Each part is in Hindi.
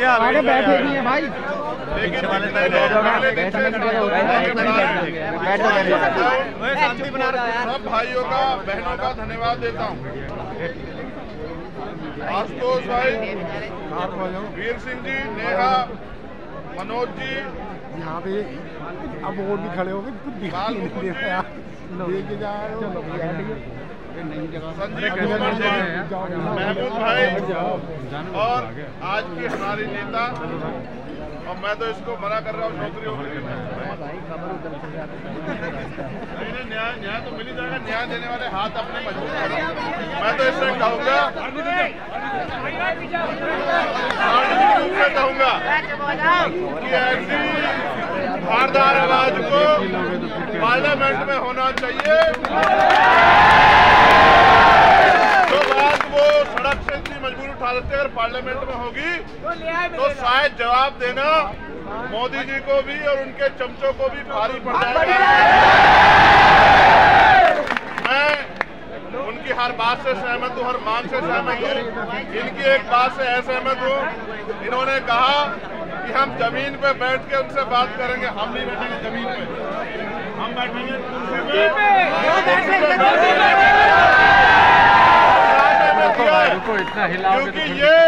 आगे बैठे नहीं है भाई। सब भाइयों का बहनों का धन्यवाद देता हूँ। आशुतोष भाई, वीर सिंह जी, नेहा, मनोज जी, यहाँ पे अब और भी खड़े हो गए, कुछ दिखाई नहीं दे रहा यार। लेके जा रहे हो संजीव कुमार जी, महमूद भाई और आज की हमारी नेता, और मैं तो इसको मना कर रहा हूँ नौकरी होगी। न्याय तो मिल ही जाएगा। न्याय देने वाले हाथ अपने मजबूत करो। मैं तो इससे कहूँगा कि ऐसी धारदार आवाज को पार्लियामेंट में होना चाहिए। जो बात वो सड़क से इतनी मजबूरी उठा देते अगर पार्लियामेंट में होगी तो शायद जवाब देना मोदी जी को भी और उनके चमचों को भी भारी पड़ जाएगा। मैं उनकी हर बात से सहमत हूँ, हर मांग से सहमत हूँ। इनकी एक बात से असहमत हूँ। इन्होंने कहा कि हम जमीन पे बैठ के उनसे बात करेंगे। हम नहीं बैठेंगे जमीन पे, हम बैठेंगे कुर्सी पे। क्योंकि ये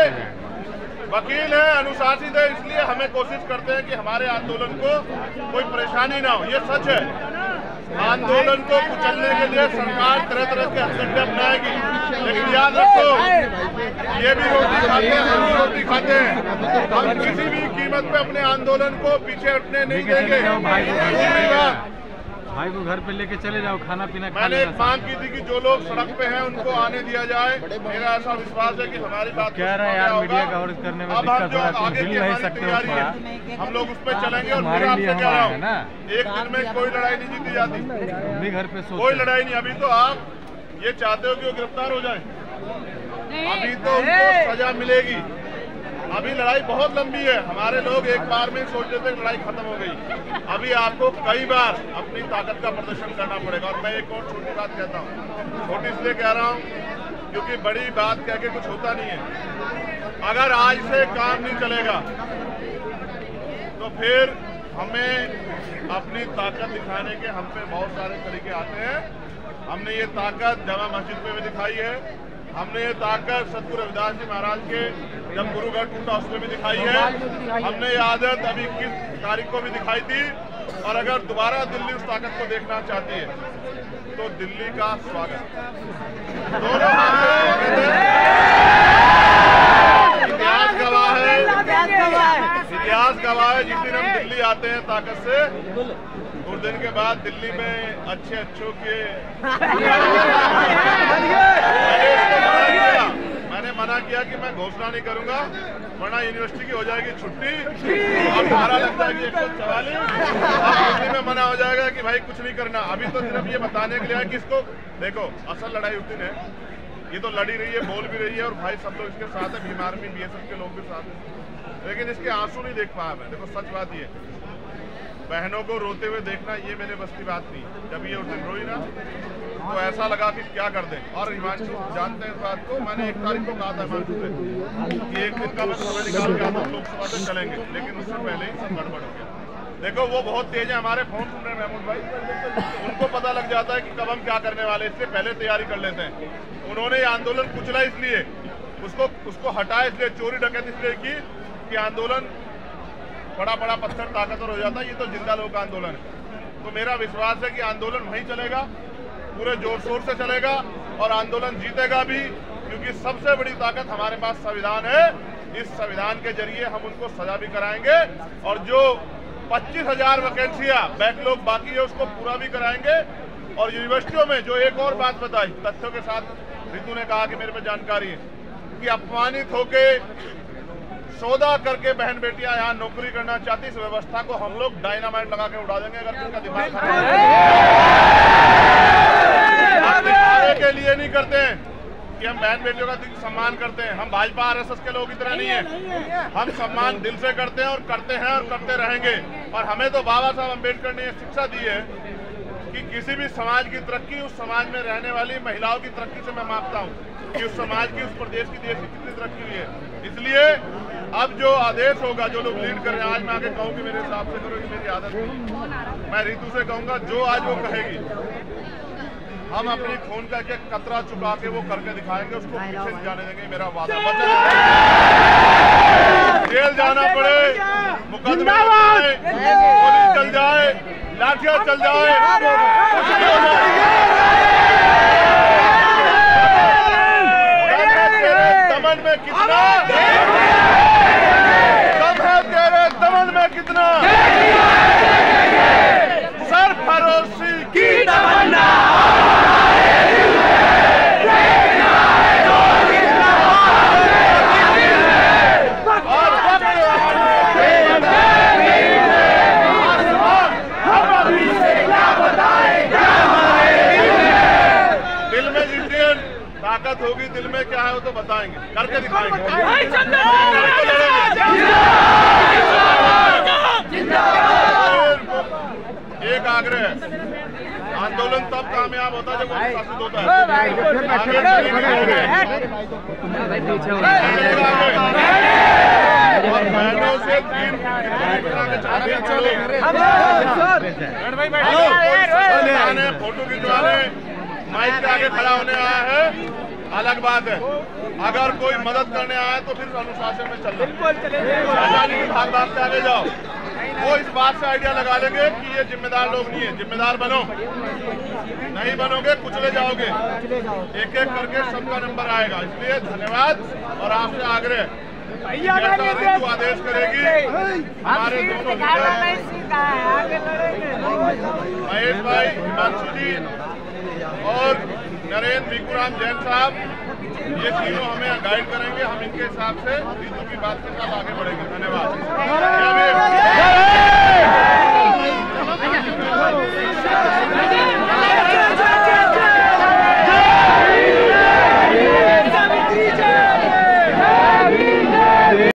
वकील है, अनुशासित है, इसलिए हमें कोशिश करते हैं कि हमारे आंदोलन को कोई परेशानी ना हो। ये सच है। आंदोलन को कुचलने के लिए सरकार तरह तरह के हथकंडे अपनाएगी, लेकिन याद रखो ये भी रोटी खाते हैं, हम भी रोटी खाते हैं। हम किसी भी कीमत पे अपने आंदोलन को पीछे हटने नहीं देंगे। भाई को घर पे लेके चले जाओ, खाना पीना। मैंने एक मांग की थी कि जो लोग सड़क पे हैं उनको आने दिया जाए। मेरा ऐसा विश्वास है कि हमारी बात कह रहे हैं यार, मीडिया कवर करने में अब हम जो आगे की हमारी तैयारी है हम लोग उस पर चलेंगे। और फिर आपसे कह रहा हूँ, एक दिन में कोई लड़ाई नहीं जीती जाती। भी घर पे कोई लड़ाई नहीं। अभी तो आप ये चाहते हो कि वो गिरफ्तार हो जाए, अभी तो उनको सजा मिलेगी। अभी लड़ाई बहुत लंबी है। हमारे लोग एक बार में सोच रहे थे लड़ाई खत्म हो गई। अभी आपको कई बार अपनी ताकत का प्रदर्शन करना पड़ेगा। और मैं एक और छोटी बात कहता हूँ, छोटी इसलिए कह रहा हूँ क्योंकि बड़ी बात कह के कुछ होता नहीं है। अगर आज से काम नहीं चलेगा तो फिर हमें अपनी ताकत दिखाने के हम पे बहुत सारे तरीके आते हैं। हमने ये ताकत जामा मस्जिद पे भी दिखाई है। हमने ये ताकत सतगुरु रविदास जी महाराज के जब गुरुगढ़ टूटा उसमें भी दिखाई है। हमने ये आदत अभी 21 तारीख को भी दिखाई थी। और अगर दोबारा दिल्ली उस ताकत को देखना चाहती है तो दिल्ली का स्वागत। दोनों इतिहास गवाह है, इतिहास गवाह है। जिस दिन हम दिल्ली आते हैं ताकत से, कुछ दिन के बाद दिल्ली में अच्छों के मैंने मना किया कि मैं घोषणा नहीं करूंगा वरना यूनिवर्सिटी की हो जाएगी छुट्टी और धारा लग जाएगी 144। दिल्ली में मना हो जाएगा कि भाई कुछ नहीं करना। अभी तो सिर्फ ये बताने के लिए है कि इसको देखो, असल लड़ाई उस दिन है। ये तो लड़ी रही है, बोल भी रही है और भाई सब लोग इसके साथ है। बीमार भी BSF के लोग भी साथ हैं, लेकिन इसके आंसू नहीं देख पाया मैं। देखो सच बात ये, बहनों को रोते हुए देखना ये मेरे बस की बात नहीं। जब ये उस दिन रोई ना तो ऐसा लगा कि क्या कर दें। और हिमांशु जानते हैं इस बात को, मैंने 1 तारीख को कहा था हिमांशु से कि एक दिन का मैं समय निकाल के हम लोकसभा से चलेंगे, लेकिन उससे पहले ही सब गड़बड़ हो गया। देखो वो बहुत तेज है, हमारे फोन सुन रहे हैं महमूद भाई, उनको पता लग जाता है कि कब हम क्या करने वाले, इससे पहले तैयारी कर लेते हैं। उन्होंने ये आंदोलन कुचला इसलिए, उसको हटाया इसलिए, चोरी डकैती इसलिए की कि आंदोलन बड़ा बड़ा पत्थर ताकतवर हो जाता है। ये तो जिंदा लोग का आंदोलन है। तो मेरा विश्वास है कि आंदोलन वहीं चलेगा, पूरे जोर शोर से चलेगा और आंदोलन जीतेगा भी, क्योंकि सबसे बड़ी ताकत हमारे पास संविधान है। इस संविधान के जरिए हम उनको सजा भी कराएंगे और जो 25,000 वैकेंसियां बैकलॉग बाकी है उसको पूरा भी कराएंगे। और यूनिवर्सिटियों में जो एक और बात बताई तथ्यों के साथ, रितु ने कहा कि मेरे पे जानकारी है कि अपमानित होके सौदा करके बहन बेटियां यहाँ नौकरी करना चाहती, इस व्यवस्था को हम लोग डायनामाइट लगा के उड़ा देंगे अगर किसका दिमाग दिखाने के लिए नहीं करते हैं कि हम बहन बेटियों का सम्मान करते हैं। हम भाजपा RSS के लोग की तरह नहीं है। हम सम्मान दिल से करते हैं और करते हैं और करते रहेंगे। और हमें तो बाबा साहब अम्बेडकर ने शिक्षा दी है कि किसी भी समाज की तरक्की उस समाज में रहने वाली महिलाओं की तरक्की से मैं मापता हूँ कि उस समाज की, उस प्रदेश की, देश की कितनी तरक्की हुई है। इसलिए अब जो आदेश होगा, जो लोग लीड कर रहे हैं, आज मैं आगे कहूँ कि मेरे हिसाब से करो कि मेरी आदत नहीं, मैं रितु से कहूँगा जो आज वो कहेगी हम अपनी खून का एक कतरा चुका के वो करके दिखाएंगे, उसको पीछे नहीं जाने देंगे, मेरा वादा। जेल जाना पड़े, मुकदमे जाए, पुलिस चल जाए, लाठियां चल जाए, दमन में कितना दम है, तेरे दमन में कितना सरफरोशी की तमन्ना ताकत होगी दिल में, क्या है वो तो बताएंगे, करके दिखाएंगे। एक आग्रह है, आंदोलन तब कामयाब होता है जब वो अनुशासित होता है। और बहनों से फोटो खिंचवाने, माइक के आगे खड़ा होने आया है अलग बात है, अगर कोई मदद करने आया तो फिर अनुशासन में चलना, भाग भाग से आगे जाओ। वो इस बात से आइडिया लगा लेंगे कि ये जिम्मेदार लोग नहीं है, जिम्मेदार बनो, नहीं बनोगे कुचले जाओगे, एक एक करके सबका नंबर आएगा। इसलिए धन्यवाद और आपसे आग्रह, जैसा ऋतु आदेश करेगी हमारे दोनों महेश भाई, हिमांशु जी और नरेंद्र भिकुराम जैन साहब, ये तीनों हमें गाइड करेंगे, हम इनके हिसाब से ऋतु की बात के साथ आगे बढ़ेंगे।